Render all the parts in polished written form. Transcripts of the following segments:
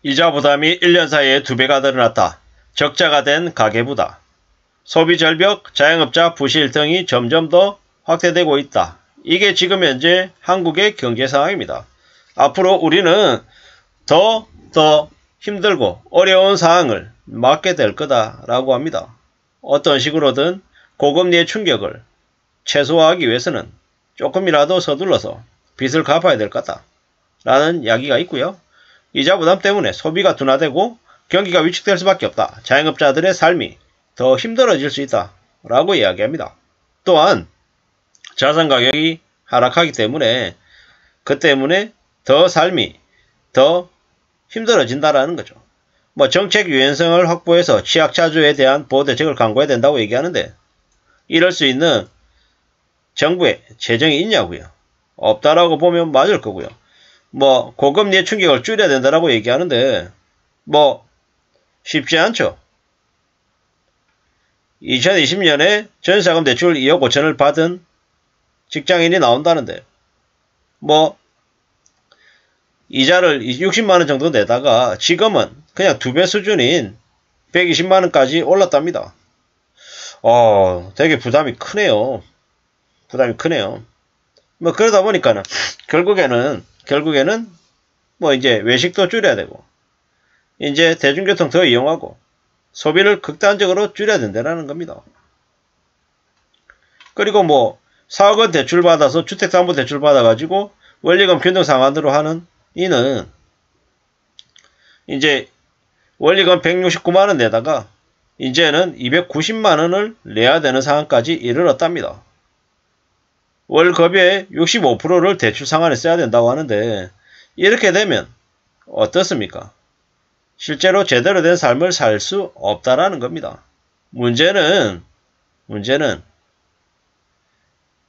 이자 부담이 1년 사이에 2배가 늘어났다. 적자가 된 가계부다. 소비 절벽, 자영업자 부실 등이 점점 더 확대되고 있다. 이게 지금 현재 한국의 경제 상황입니다. 앞으로 우리는 더 힘들고 어려운 상황을 맞게 될 거다라고 합니다. 어떤 식으로든 고금리의 충격을 최소화하기 위해서는 조금이라도 서둘러서 빚을 갚아야 될 거다 라는 이야기가 있고요. 이자 부담 때문에 소비가 둔화되고 경기가 위축될 수밖에 없다. 자영업자들의 삶이 더 힘들어질 수 있다 라고 이야기합니다. 또한 자산 가격이 하락하기 때문에 그 때문에 더 삶이 더 힘들어진다라는 거죠. 정책 유연성을 확보해서 취약차주에 대한 보호대책을 강구해야 된다고 얘기하는데 이럴 수 있는 정부의 재정이 있냐고요. 없다라고 보면 맞을 거고요. 고금리의 충격을 줄여야 된다라고 얘기하는데 쉽지 않죠. 2020년에 전세자금 대출 2억 5천을 받은 직장인이 나온다는데 이자를 60만원 정도 내다가 지금은 그냥 2배 수준인 120만원까지 올랐답니다. 되게 부담이 크네요. 그러다 보니까는 결국에는 이제 외식도 줄여야 되고 이제 대중교통 더 이용하고 소비를 극단적으로 줄여야 된다는 겁니다. 그리고 4억원 대출 받아서 주택담보대출 받아가지고 원리금 균등 상환으로 하는 이는 이제 원리금 169만원 내다가 이제는 290만원을 내야 되는 상황까지 이르렀답니다. 월급의 65%를 대출 상환에 써야 된다고 하는데 이렇게 되면 어떻습니까? 실제로 제대로 된 삶을 살 수 없다라는 겁니다. 문제는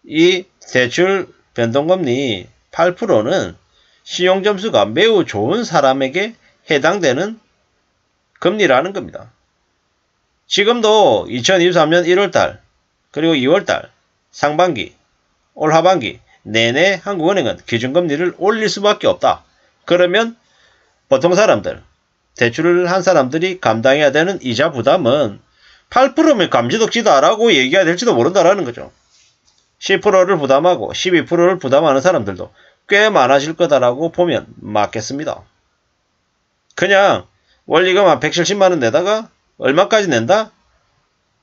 이 대출 변동금리 8%는 신용점수가 매우 좋은 사람에게 해당되는 금리라는 겁니다. 지금도 2023년 1월달 그리고 2월달 상반기 올 하반기 내내 한국은행은 기준금리를 올릴 수밖에 없다. 그러면 보통 사람들 대출을 한 사람들이 감당해야 되는 이자 부담은 8%면 감지덕지다라고 얘기해야 될지도 모른다라는 거죠. 10%를 부담하고 12%를 부담하는 사람들도 꽤 많아질 거다라고 보면 맞겠습니다. 그냥 원리금 한 170만원 내다가 얼마까지 낸다?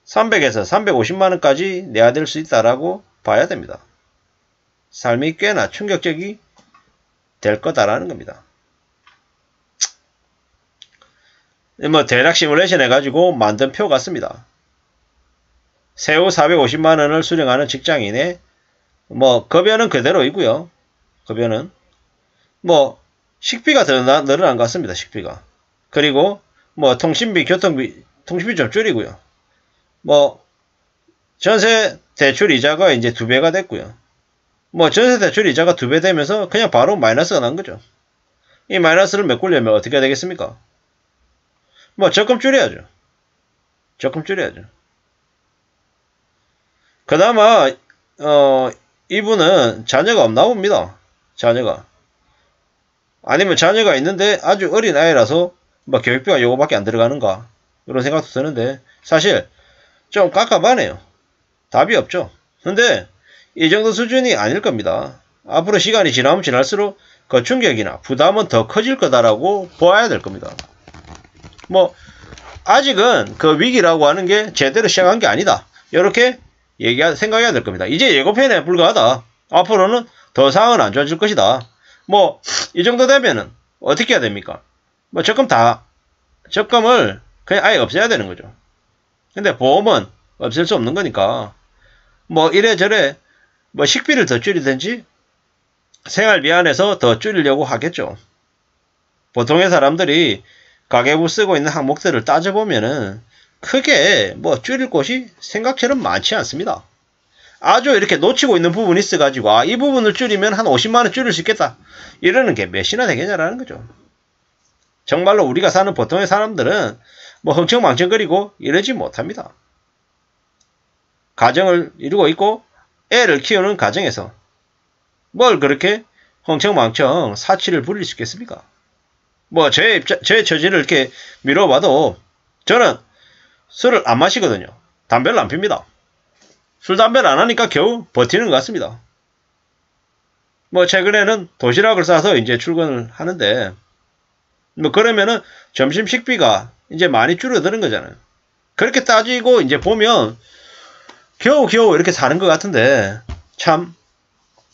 300에서 350만원까지 내야 될 수 있다라고 봐야 됩니다. 삶이 꽤나 충격적이 될 거다라는 겁니다. 대략 시뮬레이션 해가지고 만든 표 같습니다. 세후 450만원을 수령하는 직장인의 급여는 그대로이고요. 급여는 식비가 더 늘어난 것 같습니다. 식비가. 그리고 통신비, 교통비, 통신비 좀 줄이고요. 전세 대출 이자가 이제 2배가 됐고요. 전세 대출 이자가 2배 되면서 그냥 바로 마이너스가 난 거죠. 이 마이너스를 메꾸려면 어떻게 해야 되겠습니까? 적금 줄여야죠. 그나마 이분은 자녀가 없나 봅니다. 자녀가. 아니면 자녀가 있는데 아주 어린 아이라서 교육비가 요거밖에 안 들어가는가 이런 생각도 드는데 사실 좀 깝깝하네요. 답이 없죠. 근데 이 정도 수준이 아닐 겁니다. 앞으로 시간이 지나면 지날수록 그 충격이나 부담은 더 커질 거다라고 보아야 될 겁니다. 아직은 그 위기라고 하는 게 제대로 시작한 게 아니다. 이렇게 생각해야 될 겁니다. 이제 예고편에 불과하다. 앞으로는 더 상황은 안 좋아질 것이다. 이 정도 되면은 어떻게 해야 됩니까? 적금을 그냥 아예 없애야 되는 거죠. 근데 보험은 없앨 수 없는 거니까 이래저래 식비를 더 줄이든지 생활비 안에서 더 줄이려고 하겠죠. 보통의 사람들이 가계부 쓰고 있는 항목들을 따져보면은 크게 줄일 곳이 생각처럼 많지 않습니다. 아주 이렇게 놓치고 있는 부분이 있어가지고 이 부분을 줄이면 한 50만원 줄일 수 있겠다 이러는 게 몇이나 되겠냐라는 거죠. 정말로 우리가 사는 보통의 사람들은 흥청망청거리고 이러지 못합니다. 가정을 이루고 있고 애를 키우는 가정에서 뭘 그렇게 흥청망청 사치를 부릴 수 있겠습니까? 뭐 제 처지를 이렇게 미뤄봐도 저는 술을 안 마시거든요. 담배를 안 핍니다. 술, 담배를 안 하니까 겨우 버티는 것 같습니다. 뭐 최근에는 도시락을 싸서 이제 출근을 하는데 뭐 그러면은 점심 식비가 이제 많이 줄어드는 거잖아요. 그렇게 따지고 이제 보면 겨우겨우 이렇게 사는 것 같은데 참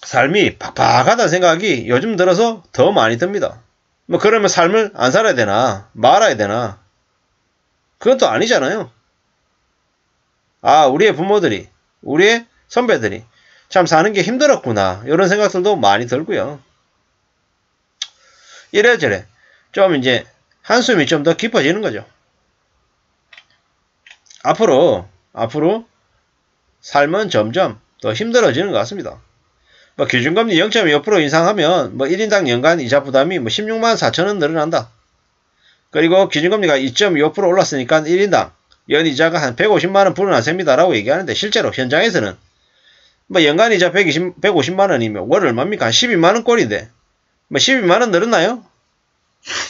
삶이 팍팍하다는 생각이 요즘 들어서 더 많이 듭니다. 뭐 그러면 삶을 안 살아야 되나 말아야 되나 그건 또 아니잖아요. 아, 우리의 부모들이 우리의 선배들이 참 사는 게 힘들었구나 이런 생각들도 많이 들고요. 이래저래 좀 이제 한숨이 좀 더 깊어지는 거죠. 앞으로 삶은 점점 더 힘들어지는 것 같습니다. 뭐 기준금리 0.25% 인상하면 뭐 1인당 연간 이자 부담이 뭐 16만 4천원 늘어난다. 그리고 기준금리가 2.25% 올랐으니까 1인당 연이자가 한 150만원 불어난 셈이다라고 얘기하는데 실제로 현장에서는 뭐 연간 이자 150만원이면 월 얼마입니까? 한 12만원 꼴인데 뭐 12만원 늘었나요?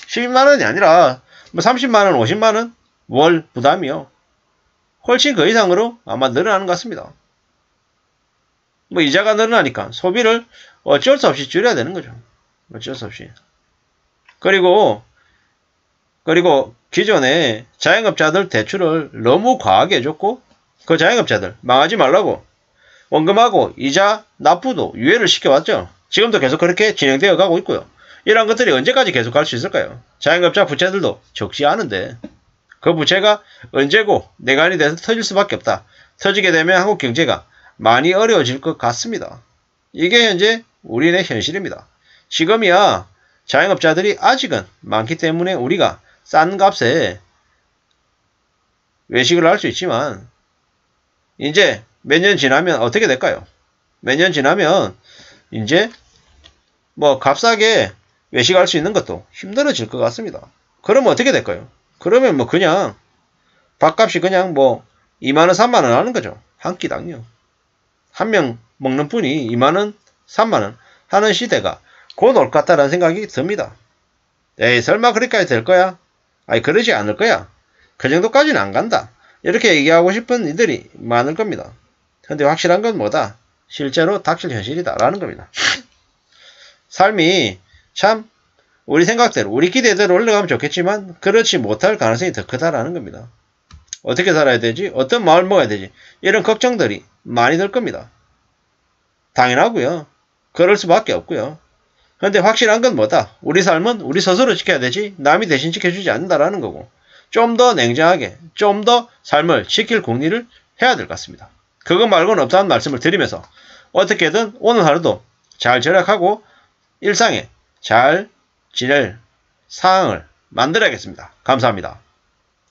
12만원이 아니라 뭐 30만원, 50만원 월 부담이요. 훨씬 그 이상으로 아마 늘어나는 것 같습니다. 뭐 이자가 늘어나니까 소비를 어쩔 수 없이 줄여야 되는 거죠. 어쩔 수 없이. 그리고 기존에 자영업자들 대출을 너무 과하게 해줬고 그 자영업자들 망하지 말라고 원금하고 이자 납부도 유예를 시켜왔죠. 지금도 계속 그렇게 진행되어 가고 있고요. 이런 것들이 언제까지 계속 갈 수 있을까요? 자영업자 부채들도 적지 않은데 그 부채가 언제고 내관이 돼서 터질 수밖에 없다. 터지게 되면 한국 경제가 많이 어려워질 것 같습니다. 이게 현재 우리네 현실입니다. 지금이야 자영업자들이 아직은 많기 때문에 우리가 싼 값에 외식을 할 수 있지만 이제 몇 년 지나면 어떻게 될까요? 몇 년 지나면 이제 뭐 값싸게 외식할 수 있는 것도 힘들어질 것 같습니다. 그러면 어떻게 될까요? 그러면 뭐 그냥 밥값이 그냥 뭐 2만원 3만원 하는 거죠. 한 끼당요. 한 명 먹는 분이 2만원 3만원 하는 시대가 곧 올 것 같다라는 생각이 듭니다. 에이 설마 그렇게까지 될 거야? 아니 그러지 않을 거야. 그 정도까지는 안 간다. 이렇게 얘기하고 싶은 이들이 많을 겁니다. 근데 확실한 건 뭐다? 실제로 닥칠 현실이다 라는 겁니다. 삶이 참 우리 생각대로 우리 기대대로 올라가면 좋겠지만 그렇지 못할 가능성이 더 크다라는 겁니다. 어떻게 살아야 되지? 어떤 마음을 먹어야 되지? 이런 걱정들이 많이 들 겁니다. 당연하고요. 그럴 수밖에 없고요. 그런데 확실한 건 뭐다? 우리 삶은 우리 스스로 지켜야 되지 남이 대신 지켜주지 않는다라는 거고 좀 더 냉정하게 좀 더 삶을 지킬 궁리를 해야 될 것 같습니다. 그거 말고는 없다는 말씀을 드리면서 어떻게든 오늘 하루도 잘 절약하고 일상에 잘 지낼 상황을 만들어야겠습니다. 감사합니다.